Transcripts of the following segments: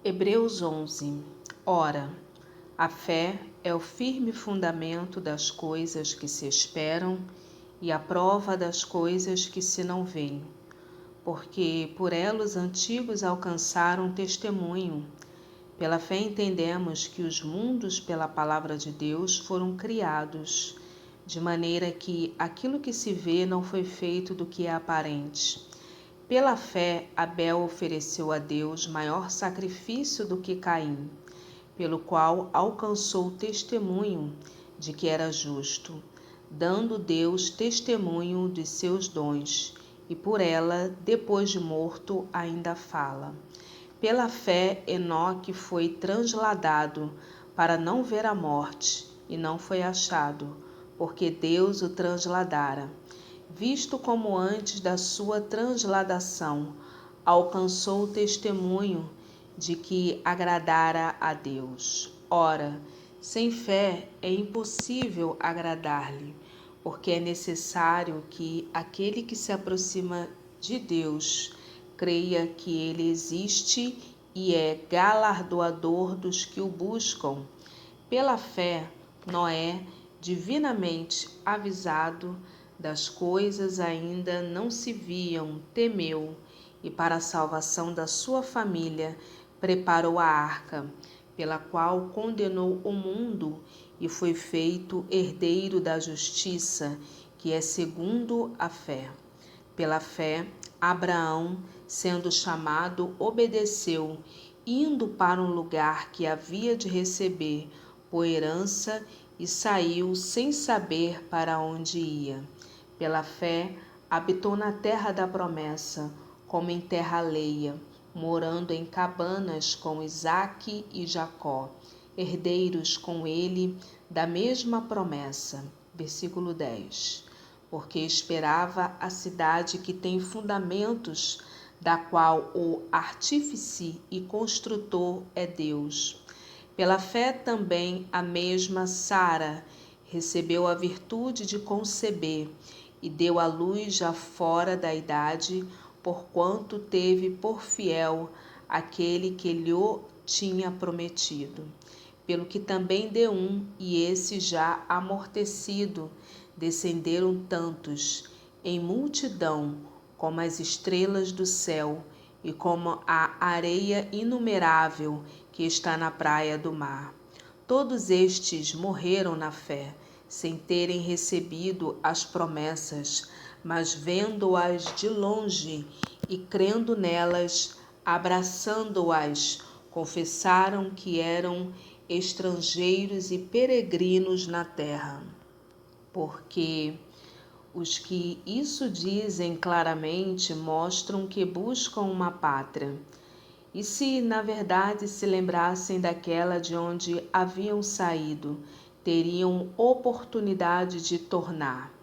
Hebreus 11. Ora, a fé é o firme fundamento das coisas que se esperam e a prova das coisas que se não veem, porque por ela os antigos alcançaram testemunho. Pela fé entendemos que os mundos pela palavra de Deus foram criados, de maneira que aquilo que se vê não foi feito do que é aparente. Pela fé, Abel ofereceu a Deus maior sacrifício do que Caim, pelo qual alcançou testemunho de que era justo, dando Deus testemunho de seus dons, e por ela, depois de morto, ainda fala. Pela fé, Enoque foi transladado para não ver a morte, e não foi achado, porque Deus o transladara. Visto como antes da sua transladação alcançou o testemunho de que agradara a Deus. Ora, sem fé é impossível agradar-lhe, porque é necessário que aquele que se aproxima de Deus creia que ele existe e é galardoador dos que o buscam. Pela fé, Noé, divinamente avisado das coisas ainda não se viam, temeu, e para a salvação da sua família preparou a arca, pela qual condenou o mundo e foi feito herdeiro da justiça, que é segundo a fé. Pela fé, Abraão, sendo chamado, obedeceu, indo para um lugar que havia de receber por herança, e saiu sem saber para onde ia. Pela fé, habitou na terra da promessa, como em terra alheia, morando em cabanas com Isaque e Jacó, herdeiros com ele da mesma promessa. Versículo 10. Porque esperava a cidade que tem fundamentos, da qual o artífice e construtor é Deus. Pela fé também a mesma Sara recebeu a virtude de conceber e deu à luz já fora da idade, porquanto teve por fiel aquele que lhe tinha prometido. Pelo que também de um, e esse já amortecido, descenderam tantos, em multidão, como as estrelas do céu, e como a areia inumerável que está na praia do mar. Todos estes morreram na fé, sem terem recebido as promessas, mas vendo-as de longe e crendo nelas, abraçando-as, confessaram que eram estrangeiros e peregrinos na terra. Porque os que isso dizem claramente mostram que buscam uma pátria. E se, na verdade, se lembrassem daquela de onde haviam saído, teriam oportunidade de tornar.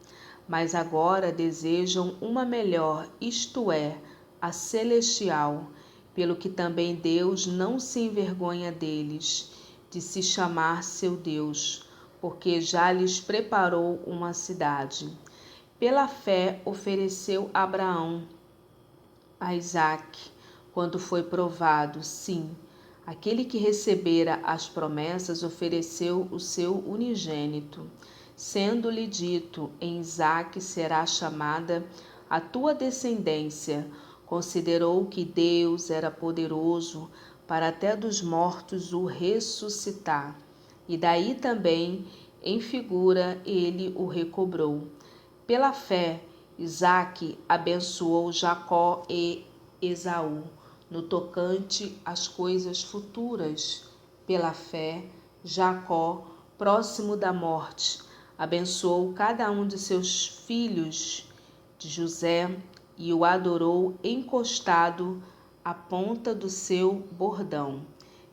Mas agora desejam uma melhor, isto é, a celestial, pelo que também Deus não se envergonha deles, de se chamar seu Deus, porque já lhes preparou uma cidade. Pela fé ofereceu Abraão a Isaque, quando foi provado, sim, aquele que recebera as promessas ofereceu o seu unigênito, sendo-lhe dito: em Isaque será chamada a tua descendência. Considerou que Deus era poderoso para até dos mortos o ressuscitar, e daí também, em figura, ele o recobrou. Pela fé, Isaque abençoou Jacó e Esaú, no tocante às coisas futuras. Pela fé, Jacó, próximo da morte, abençoou cada um de seus filhos de José e o adorou encostado à ponta do seu bordão.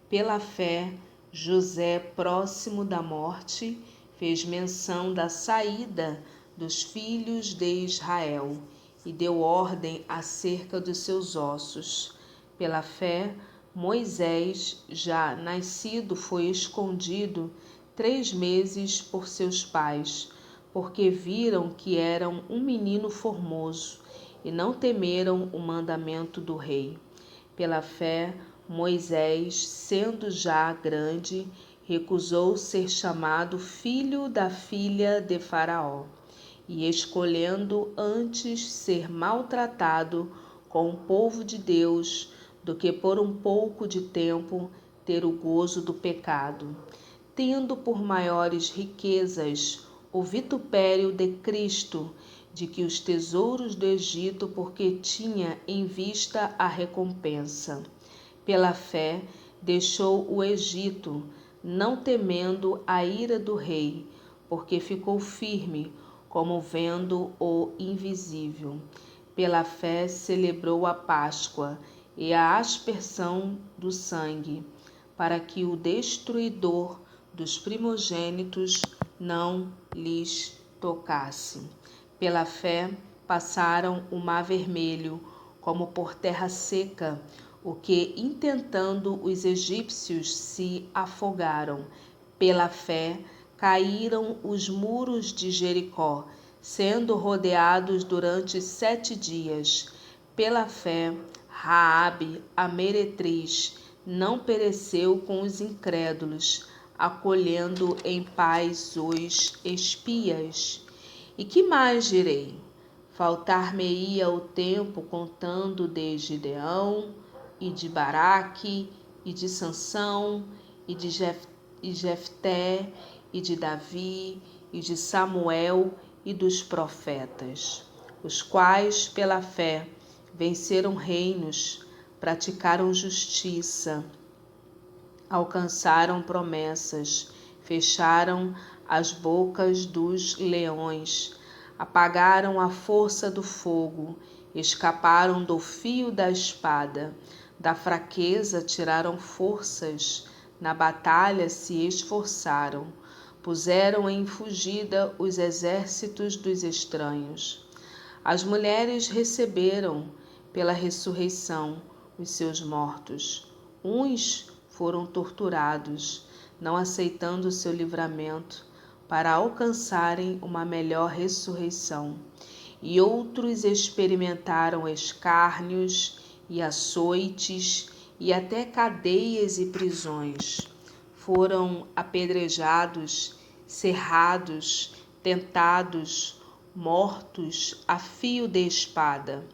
Pela fé, José, próximo da morte, fez menção da saída dos filhos de Israel e deu ordem acerca dos seus ossos. Pela fé, Moisés, já nascido, foi escondido 3 meses por seus pais, porque viram que era um menino formoso e não temeram o mandamento do rei. Pela fé, Moisés, sendo já grande, recusou ser chamado filho da filha de Faraó, e escolhendo antes ser maltratado com o povo de Deus do que por um pouco de tempo ter o gozo do pecado, tendo por maiores riquezas o vitupério de Cristo, de que os tesouros do Egito, porque tinha em vista a recompensa. Pela fé, deixou o Egito, não temendo a ira do rei, porque ficou firme, como vendo o invisível. Pela fé, celebrou a Páscoa e a aspersão do sangue, para que o destruidor dos primogênitos não lhes tocasse. Pela fé, passaram o mar vermelho, como por terra seca, o que, intentando os egípcios, se afogaram. Pela fé, caíram os muros de Jericó, sendo rodeados durante 7 dias. Pela fé, Raabe, a meretriz, não pereceu com os incrédulos, acolhendo em paz os espias. E que mais direi? Faltar-me-ia o tempo contando de Gideão, e de Baraque, e de Sansão, e de Jefté, e de Davi, e de Samuel, e dos profetas, os quais, pela fé, venceram reinos, praticaram justiça, alcançaram promessas, fecharam as bocas dos leões, apagaram a força do fogo, escaparam do fio da espada, da fraqueza tiraram forças, na batalha se esforçaram, puseram em fugida os exércitos dos estranhos. As mulheres receberam, pela ressurreição, os seus mortos. Uns foram torturados, não aceitando o seu livramento, para alcançarem uma melhor ressurreição. E outros experimentaram escárnios e açoites e até cadeias e prisões. Foram apedrejados, cerrados, tentados, mortos a fio de espada.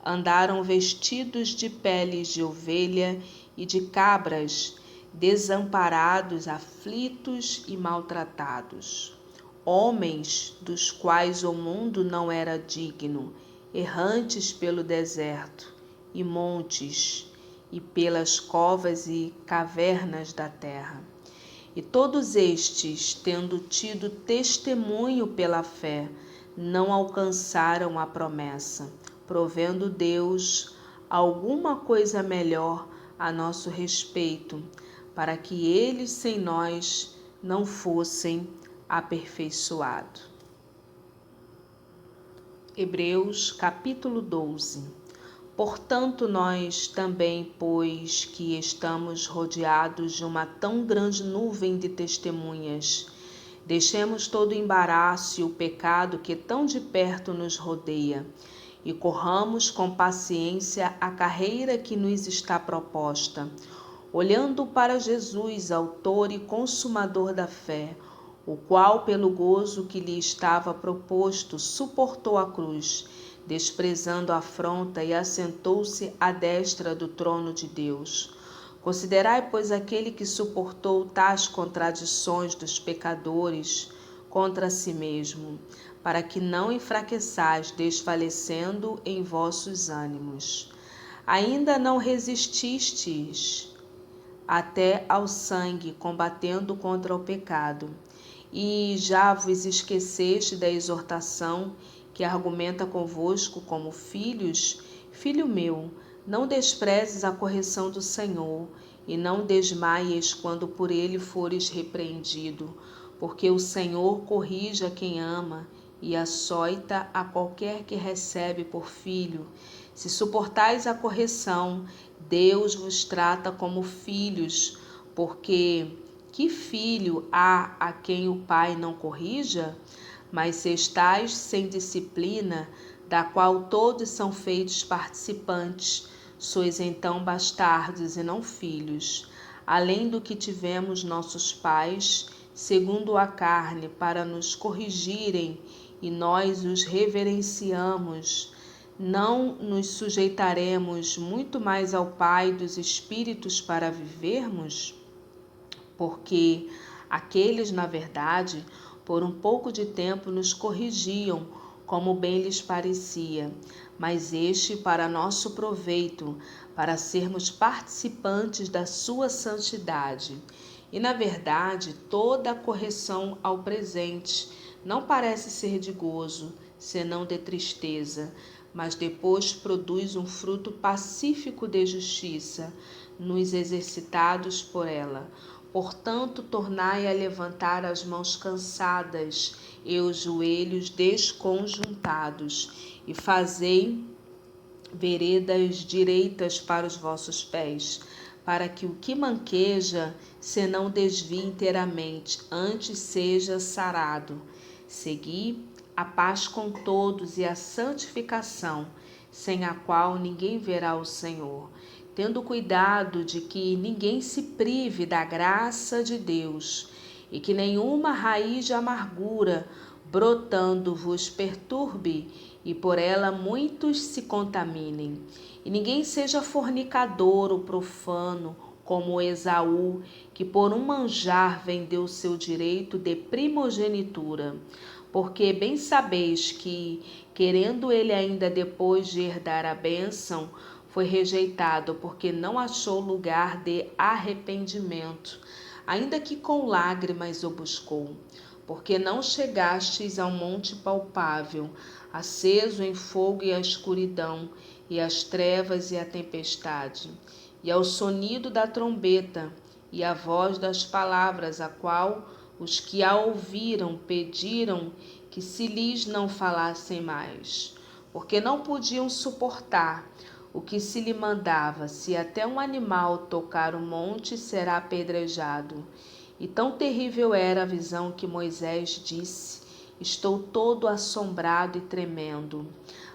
Andaram vestidos de peles de ovelha e de cabras, desamparados, aflitos e maltratados. Homens dos quais o mundo não era digno, errantes pelo deserto e montes, e pelas covas e cavernas da terra. E todos estes, tendo tido testemunho pela fé, não alcançaram a promessa, provendo Deus alguma coisa melhor a nosso respeito, para que eles sem nós não fossem aperfeiçoados. Hebreus capítulo 12. Portanto, nós também, pois que estamos rodeados de uma tão grande nuvem de testemunhas, deixemos todo o embaraço e o pecado que tão de perto nos rodeia, e corramos com paciência a carreira que nos está proposta, olhando para Jesus, autor e consumador da fé, o qual, pelo gozo que lhe estava proposto, suportou a cruz, desprezando a afronta, e assentou-se à destra do trono de Deus. Considerai, pois, aquele que suportou tais contradições dos pecadores contra si mesmo, para que não enfraqueçais, desfalecendo em vossos ânimos. Ainda não resististes até ao sangue, combatendo contra o pecado, e já vos esqueceste da exortação que argumenta convosco como filhos? Filho meu, não desprezes a correção do Senhor, e não desmaies quando por ele fores repreendido, porque o Senhor corrige a quem ama e açoita a qualquer que recebe por filho. Se suportais a correção, Deus vos trata como filhos, porque que filho há a quem o pai não corrija? Mas se estais sem disciplina, da qual todos são feitos participantes, Sois então bastardos e não filhos, além do que tivemos nossos pais, segundo a carne, para nos corrigirem, e nós os reverenciamos. Não nos sujeitaremos muito mais ao Pai dos Espíritos para vivermos? Porque aqueles, na verdade, por um pouco de tempo nos corrigiam, como bem lhes parecia, mas este para nosso proveito, para sermos participantes da sua santidade. E, na verdade, toda a correção ao presente não parece ser de gozo, senão de tristeza, mas depois produz um fruto pacífico de justiça, nos exercitados por ela. Portanto, tornai a levantar as mãos cansadas e os joelhos desconjuntados, e fazei veredas direitas para os vossos pés, para que o que manqueja se não desvie inteiramente, antes seja sarado. Segui a paz com todos e a santificação, sem a qual ninguém verá o Senhor, tendo cuidado de que ninguém se prive da graça de Deus, e que nenhuma raiz de amargura brotando vos perturbe, e por ela muitos se contaminem. E ninguém seja fornicador ou profano, como Esaú, que por um manjar vendeu seu direito de primogenitura. Porque bem sabeis que, querendo ele ainda depois de herdar a bênção, foi rejeitado, porque não achou lugar de arrependimento, ainda que com lágrimas o buscou. Porque não chegastes ao monte palpável, aceso em fogo e a escuridão, e as trevas e a tempestade, e ao sonido da trombeta, e a voz das palavras, a qual os que a ouviram pediram que se lhes não falassem mais, porque não podiam suportar o que se lhe mandava: se até um animal tocar o monte, será apedrejado. E tão terrível era a visão que Moisés disse: estou todo assombrado e tremendo.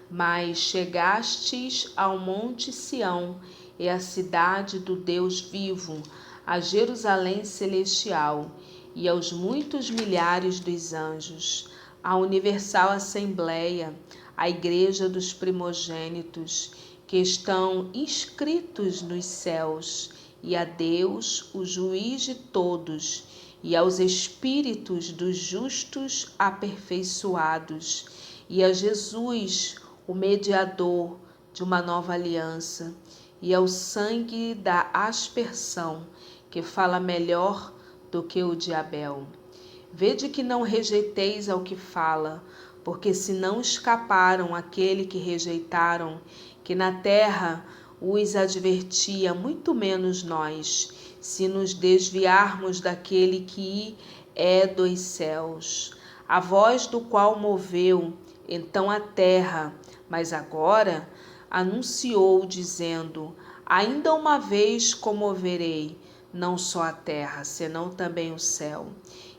Mas chegastes ao monte Sião, e à cidade do Deus vivo, a Jerusalém celestial, e aos muitos milhares dos anjos, à universal assembleia, à igreja dos primogênitos, que estão inscritos nos céus, e a Deus, o juiz de todos, e aos espíritos dos justos aperfeiçoados, e a Jesus, o mediador de uma nova aliança, e ao sangue da aspersão, que fala melhor do que o de Abel. Vede que não rejeiteis ao que fala, porque se não escaparam aquele que rejeitaram, que na terra os advertia, muito menos nós, se nos desviarmos daquele que é dos céus, a voz do qual moveu então a terra, mas agora anunciou, dizendo: ainda uma vez comoverei, não só a terra, senão também o céu.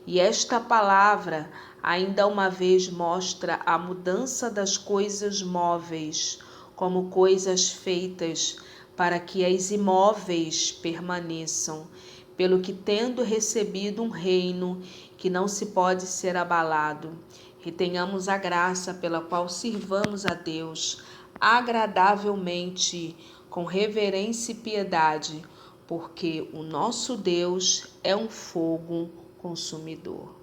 E esta palavra ainda uma vez mostra a mudança das coisas móveis como coisas feitas, para que as imóveis permaneçam, pelo que, tendo recebido um reino que não se pode ser abalado, retenhamos a graça pela qual sirvamos a Deus agradavelmente, com reverência e piedade, porque o nosso Deus é um fogo consumidor.